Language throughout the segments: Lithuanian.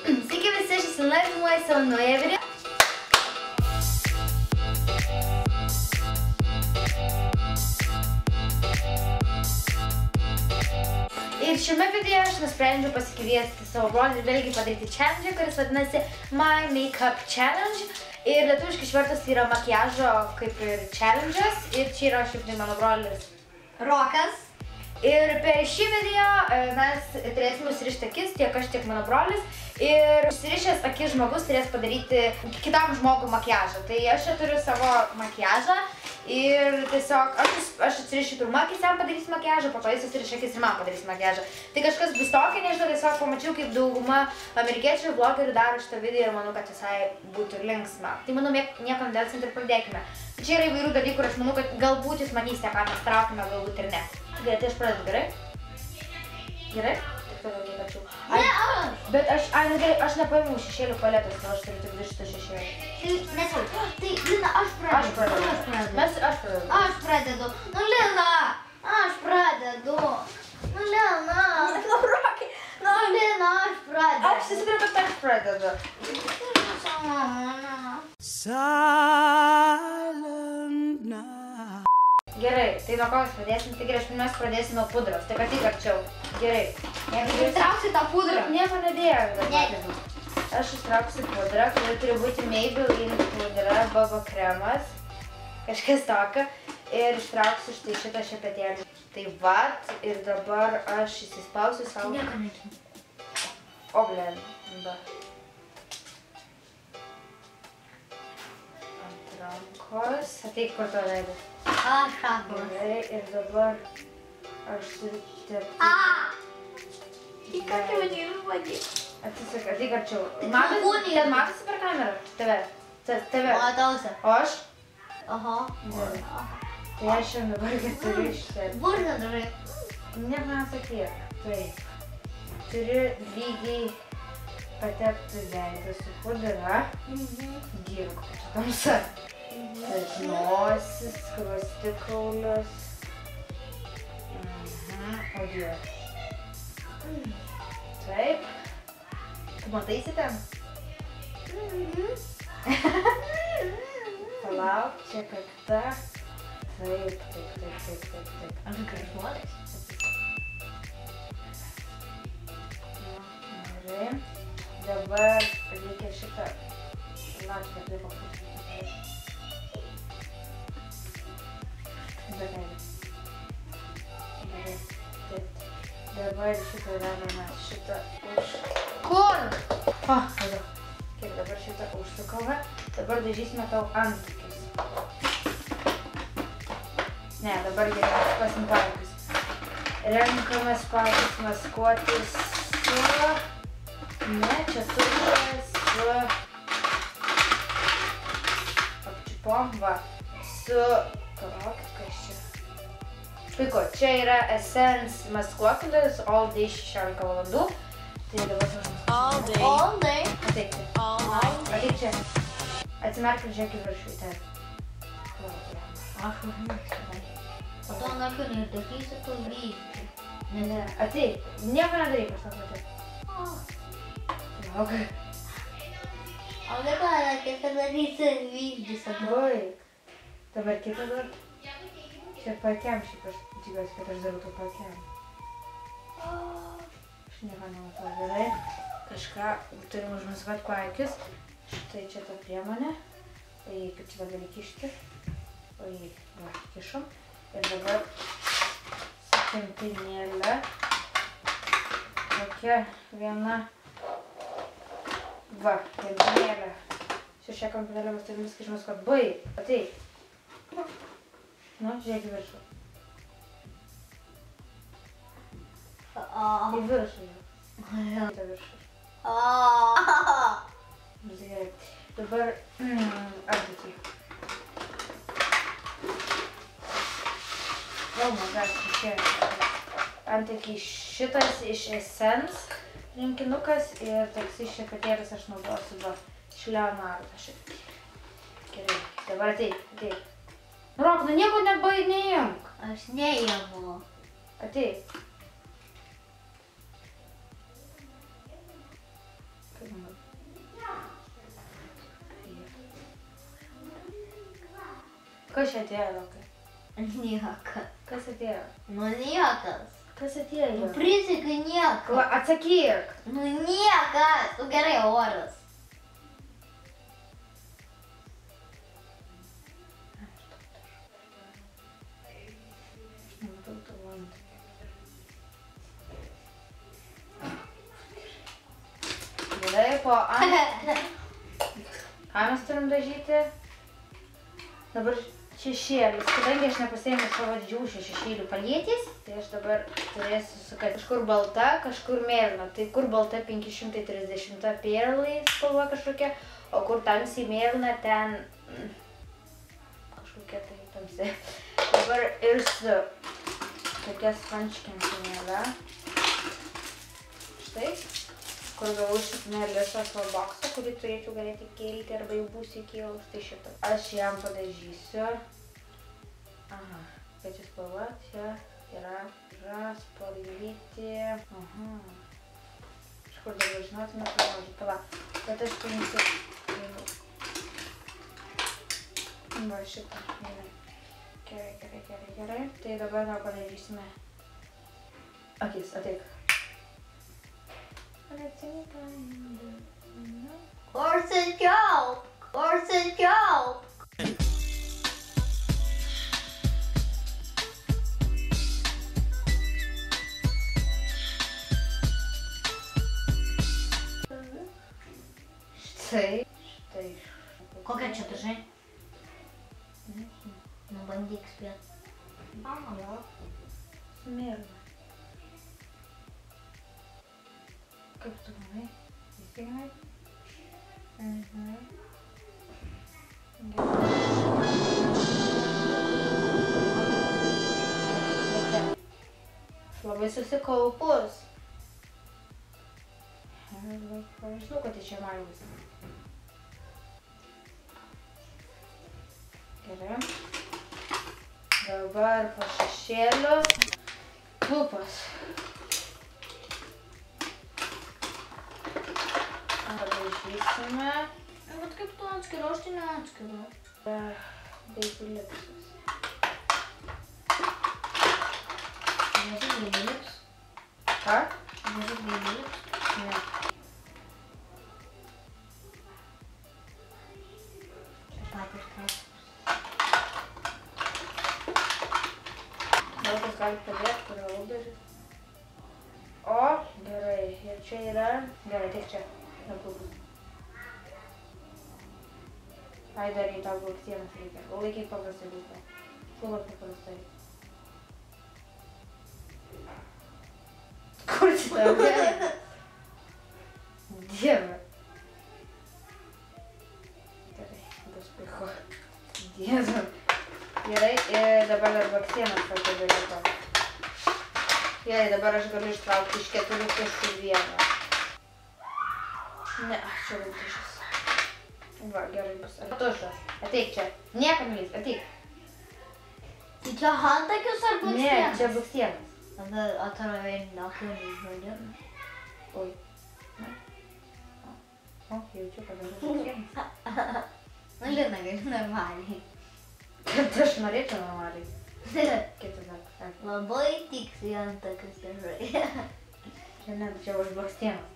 Sveiki visi, aš esu Lavimuoju savo naują video. Ir šiame video aš nusprendžiau pasikviesti savo brolį ir vėlgi padaryti challenge, kuris vadinasi My Makeup Challenge. Ir lietuviškai išvertus tai yra makiažo kaip ir challenges. Ir čia yra šiaip tai mano brolis Rokas. Ir per šį video mes turėsime užsirišti akis, tiek aš, tiek mano brolis. Ir užsirišęs akis žmogus turės padaryti kitam žmogui makiažą. Tai aš čia turiu savo makiažą. Ir tiesiog aš atsirišiu pirmą akis, jam padarys makiažą, po to jis atsiriš akis ir man padarys makiažą. Tai kažkas bus tokio, nežinau, tiesiog pamačiau, kaip dauguma amerikiečių vlogerių daro šitą video ir manau, kad visai būtų linksma. Tai manau, nieko nedelsint ir pradėkime. Čia yra įvairių dalykų ir aš manau, kad galbūt jūs manysite, ką mes traukime, galbūt ir ne. Gerai, tai aš pradedu, gerai? Gerai? Tik toliau kiek ačiū. Bet aš nepaėmiau šešėlių paletos, nors aš turiu tik du šitą šešėlį. Nesvarbu. Tai, Lina, aš pradedu. Aš pradedu. Nu, Lina, aš pradedu. Nu, Lina. Nu, Lina, aš pradedu. Aš įsidariu, kad aš pradedu. Silent night. Gerai, tai nuo ko mes pradėsim? Tai gerai, mes pradėsim nuo pudros. Tai kad tik arčiau. Gerai. Jeigu įtrauksi tą pudrą. Nieko nedėjau. Aš ištrauksiu pudrą, kuri turi būti Maybelline pudra, baba kremas, kažkas tokio. Ir ištrauksiu štai šitą šepetėlį. Tai vat, ir dabar aš įsispausiu savo... Nieko nežinau. O, blėn, da. Ant rankos. Ateik, kur to veidą. Aš rankos. Gerai, ir dabar aš turiu tepti... Į ką tai vadinu vadinu? Atsisak, ateik arčiau. Matosi per kamerą? Tave. Matausi. O aš? Aha. Tai aš šiandien dabar turiu ištepti. Burną darai. Nieko nesakyk. Taip. Turiu lygiai patepti veidą su pudra. Dieve, kokia čia tamsa. Taip, nosis, skruostikaulius. O Dieve. Taip. Tu mataisi ten? Palauk, čia kakta. Taip. Aš gražuolis. Gerai. Dabar reikia šitą lakštą taip papūsti. Gerai. Taip. Dabar šitą dedame šitą už... Kur? O, tada. Gerai, dabar šitą užsukome. Dabar dažysime tau antakis. Ne, dabar gerai, pasim paakius. Renkamės paakius maskuotis su... Ne, čia tušas su... Apčiupom, va. Su... Palaukit, kas čia? Puiku, čia yra Essence maskuotolis All Day 16 valandų. Tai dabar All day. All day. Ateik čia. Ateik čia. Atsimerk ir žiūrėk į viršų į ten. Aš užmėgstu. O to narkiu nedarysiu, tu vysti. Ne. Ateik. Nieko nedaryk, aš tau patėk. Lauk. O dabar reikia padarysi vykdys. Baik. Dabar kitą dar. Čia pakiam šiaip aš džiugiuosi, kad aš darau to pakiam. Aš nieko nematau gerai. Kažką turim užmaskuoti akis. Štai čia ta priemonė. Tai kaip čia gali kišti. O jį, va, kišom. Ir dabar su kempinėlė. Tokia viena. Va, kempinėlė. Su šia kempinėlė mes turim viską išmaskuoti. Baik, ateik. Nu, žiūrėk į viršų. Į viršų jau. Į viršų. Gerai. Dabar antakį. Gas, čia. Antakį šitas iš Essence rinkinukas ir toksai šepetėlis aš naudosiu va iš Leonardo šiek. Gerai. Dabar ateik. Rok, nu nieko neimk. Aš neimu. Ateik. Kaip man Kas čia atėjo, Lukai? Niekas. Kas atėjo? Nu niekas. Kas atėjo? Nu prisikai niekas. Atsakyk. Nu niekas. Nu gerai, oras. Gerai, po ant. Ką mes turim dažyti? Dabar šešėlis. Kadangi aš nepasiėmiau savo didžiųjų šešėlių paletės, tai aš dabar turėsiu sukati kažkur balta, kažkur mėlyna. Tai kur balta 530 perlai spalva kažkokia, o kur tamsiai mėlyna ten kažkokia tai tamsi. Dabar ir su tokia spančkintinėle. Štai. Kur gavau šitą lisą savo boksą, kurį turėčiau galėti kelti arba jau būsiu įkėlus, tai šitą. Aš jam padažysiu. Aha, kad šis spalva čia yra spalvyti. Aha. Iš kur dabar žinotume, palaudžiu, pala. Bet aš paimsiu. Va šitą. Gerai. Tai dabar gal padažysime. Akis, ateik. Korsačiauk. Štai. Kokią čia dažai? Nu bandyk spėt. Jo. Mėlyna. Kaip tu manai? Teisingai? Aš labai susikaupus. Aš žinau, kad čia maigus. Gerai. Dabar po šešėlių lūpas. Padažysime. Bet kaip tu atskiriu, aš tai neatskiriu. Baby lipsas. Nežinai baby lips? Ką? Nežinai baby lips? Ne. Čia patys krasas. Gal kas gali padėti, kurio lūdažį. O, gerai. Ir čia yra. Gerai, tik čia. Neplūkus. Ai, dar į tau blakstienas reikia. O laikyk paprastai lūpą. Lūpas paprastai. Kur čia tau gerai? Dieve. Gerai, bus pichu. Dieve. Gerai, ir dabar dar blakstienas tokio dalyko. Gerai, dabar aš galiu ištraukti iš 4 kišų vieną. Ne, aš čia lūtišas. Va, gerai bus. Tušas. Ateik čia. Niekam lys, ateik. Tai čia hantakius ar blakstienas? Ne, čia blakstienas. Tada atrodo akių žodžiu. Oi. O, jaučiu, kad aš blakstienas. Nu, Lina, gali normaliai. Kad aš norėčiau normaliai. Kitas dar. Labai tiksliai hantakius dažai. Čia ne, čia už blakstienas.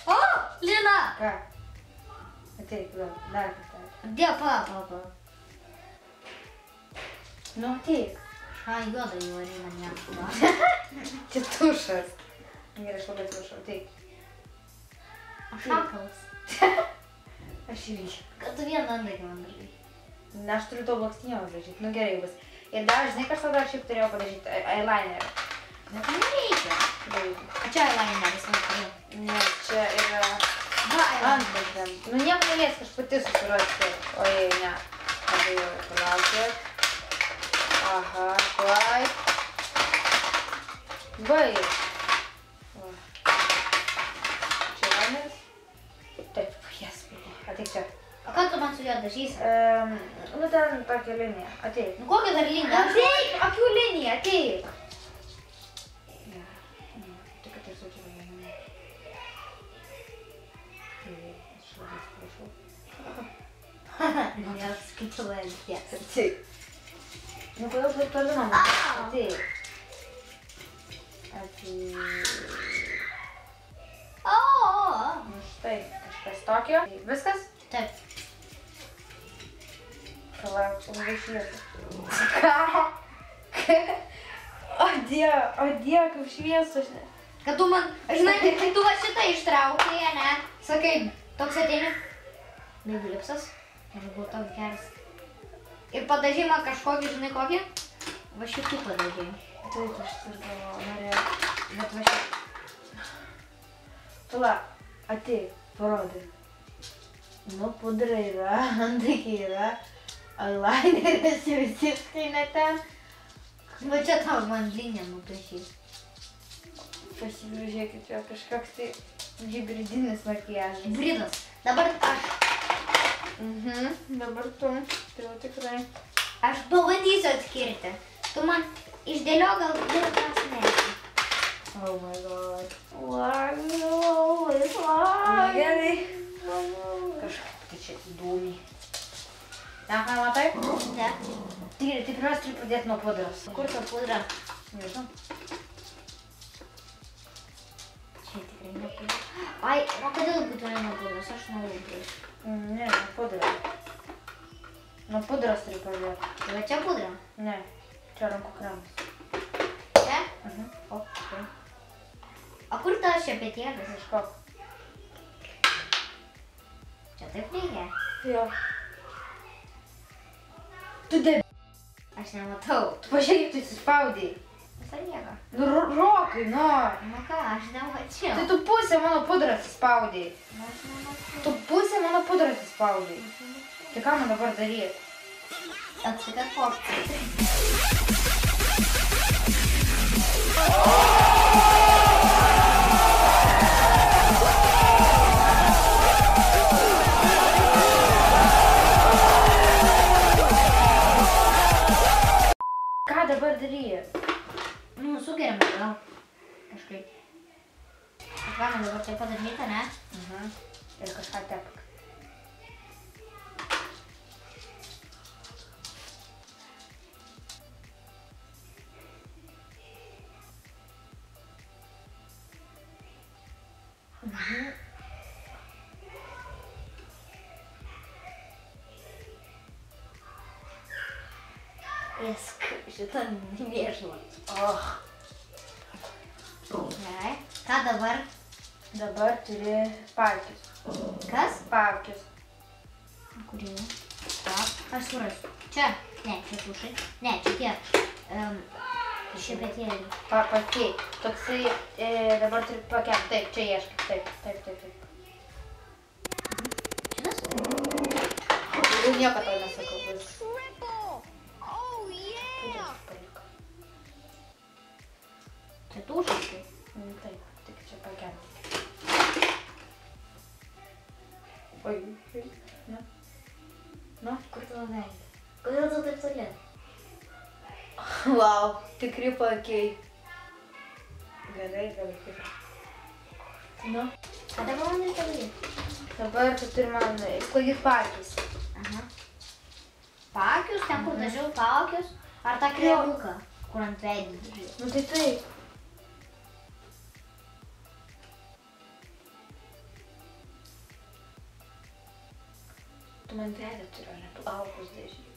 O, Lina! Ką? Ateik, dar kartą. Dėl papa. Nu, ateik. Ką juoda jau Lina neapva. Čia tušas. Gerai, aš labai atsiprašau, ateik. Šakalas. Aš irgi. Kad tu vieną andagį man dažai. Ne, aš turiu tau blakstienas dažyti. Nu gerai bus. Ir dar, žinai, kažką dar šiaip turėjau padažyti. Eyelinerį. Bet nereikia. Daryti. Čia eyelineris man turiu. Ne, čia yra Va, antbaždėm. Nu nieko neliesk, aš pati susirasiu. Ojei, ne. Abejoju, palaukit. Aha, tuoj. Baig. Čia eyelineris? Taip, jas, puiku. Ateik čia. O ką tu man su juo dažysi? Nu ten tokia linija. Ateik. Nu kokią dar liniją? Ateik, akių linija, ateik. Tik kad tai sučiu vieną. Gal skaičiuoja tiek. Taip. Nu, kodėl taip toli man? Taip. Nu štai, kažkas tokio. Viskas? Taip. Palauk, labai šviesų. Ką? O Dieve, kaip šviesu. Kad tu man, žinai, kai tu va šitą ištraukei, ne? Sakai, toks ateini. Babyliupsas. Ir buvo toks geras. Ir padažai man kažkokį, žinai kokį? Va šitų padažai. Taip, aš ir galvoju, norėjau. Bet va šitą. Pala, ateik, parodai. Nu, pudra yra, antakiai yra. Eyelineris visiškai ne ten. Va čia tau man linija nupiešys. Pasižiūrėkit, jo kažkoks tai hybridinis makiažas. Hybridas. Dabar aš. Dabar tu. Tai jau tikrai. Aš pabandysiu atskirti. Tu man išdėliok gal dėl prasmės. Oh my god. Always Gerai. Kažkaip tai čia įdomiai. Ne, ką matai? Ne. Tai pirmiausia turi pradėti nuo pudros. Kur ta pudra? Nežinau. Čia tikrai ne pudra. Ai, o kodėl būtų ne pudros? Aš noriu. Ne, nuo pudros. Nuo pudros turi pradėti. Tai va čia pudra? Ne, čia rankų kremas. Čia? O, štai. O kur tas šepetėlis? Ieškok. Čia taip reikia? Jo. Tu debi. Aš nematau. Tu pažiūrėk, tu įsispaudei. Visą jėgą. Nu, Rokai, nu. Nu ką, aš nemačiau. Tai tu pusę mano pudros įspaudei. Aš nemačiau. Tu pusę mano pudros įspaudei. Tai ką man dabar daryti? Atsikakok. Ką dabar daryti? Nu, sugeriam gal. Kažkaip. Ką man dabar taip padaryti, ne? Ir kažką tepk. Esk, šitą mėžlą. Gerai. Ką dabar? Dabar turi paakius. Kas? Paakius. Kurį? Aš surasiu. Čia? Ne, čia tušai. Ne, čia tie. Šepetėlį. Pakeik. Toksai, dabar turi pakelti. Taip, čia ieškai. Taip. Šitas? Jau nieko tau nesakau. Viskas. Čia tušai. Taip, tik čia pakelti. Oi. Na. Kur tavo veidas? Kodėl tu taip toli? Wow, tikri pakiai. Gerai. Nu. Ką dabar man reikia daryti? Dabar tu turi man išsklaidyti paakius. Aha. Paakius, ten kur dažiau paakius? Ar tą kremuką, kur ant veidų dažiau? Nu tai taip. Tu man veidą turi, ar ne? Tu aukus dažyti.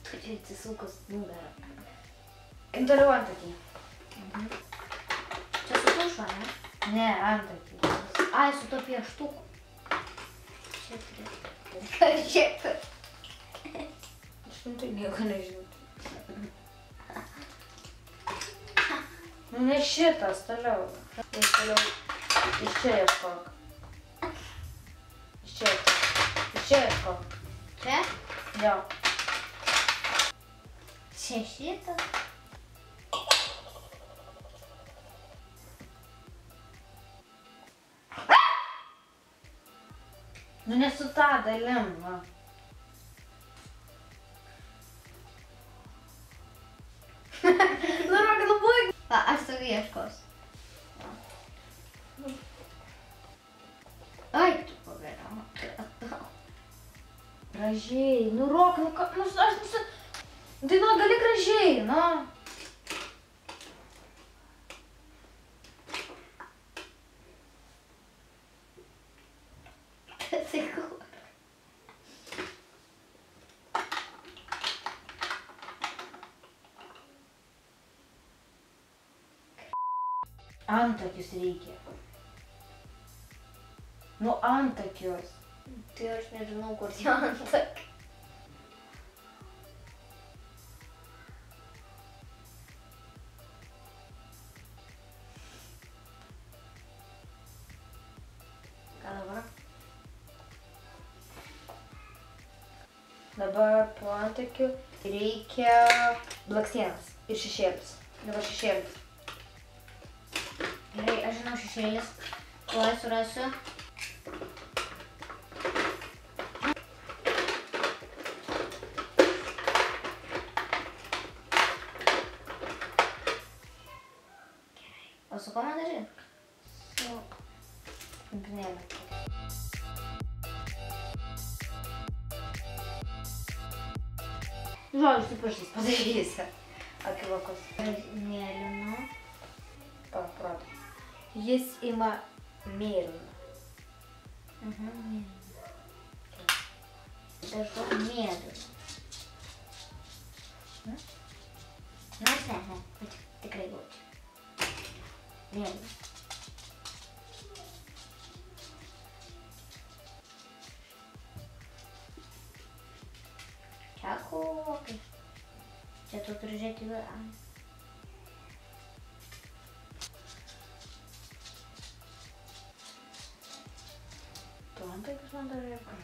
Tu čia atsisukus nugarą. Toliau antakį. Čia su tušu, ne? Ne, antakį. Ai, su to pieštuku. Čia turėtų. Žiūrėk. Aš tai nieko nežinau. Nu ne šitas, toliau. Iš čia ieškok. Iš čia ieškok. Čia? Jo. Čia šitas. Nu ne su tą dalim, va. Nu, Rokai, labai. Va, aš savo ieškos. Ai, tu pagaliau. Gražiai, nu Rok, nu ką, nu aš, dainuot gali gražiai, nu. Sakau. Antakius reikia. Nu antakius. Tai aš nežinau, kur tie antakiai. Ką dabar? Dabar po antakių reikia blakstienas ir šešėlis. Dabar šešėlis. Gerai, aš žinau šešėlis. Tuoj surasiu. O su kuo man dažai? Su pinėlė. Žodžiu, su pirštais padarysi. Akivokus. Mėlynu. Palauk. Jis ima mėlyną. Mėlynu. Dažau mėlynu. Nors ne, bet tikrai jaučiu. Mėlynu. Čia kokai. Čia tu turi žiūrėti virą. Tu antakius man dar reikia.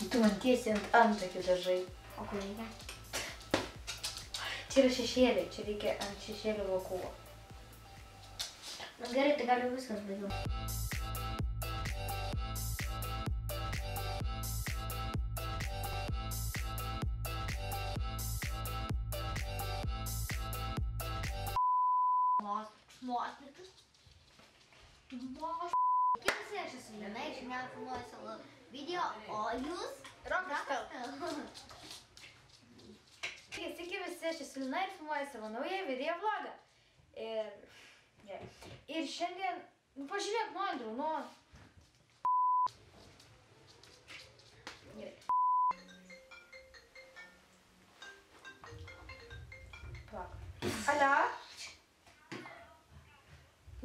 Tu man tiesiai ant antakių dažai. O kur reikia? Čia yra šešėliai, čia reikia ant šešėlių vokų. Nu gerai, tai gal jau viskas baigiau. Sveiki, aš esu Lina ir šiandien filmuoju savo video, o jūs? Rokas. Sveiki visi, aš esu Lina ir filmuoju savo naują video vlogą. Ir šiandien, pažiūrėk, nu Andriau, nu. Gerai. Palauk. Alio?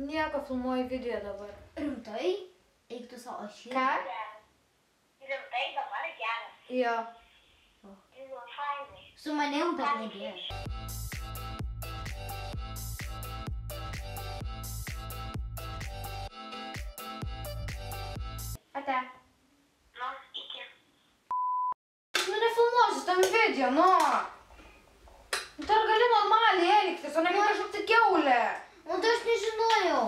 Nieko, filmuoju video dabar. Rimtai? Eik tu savo šį. Ką? Rimtai dabar geras. Jo. Buvo fainai. Su manim dar nedėjai. Ate. Nu, iki. Nu nefilmuosiu tam video, nu. Tu ar gali normaliai elgtis, o ne kaip kažkokia kiaulė. O tai aš nežinojau.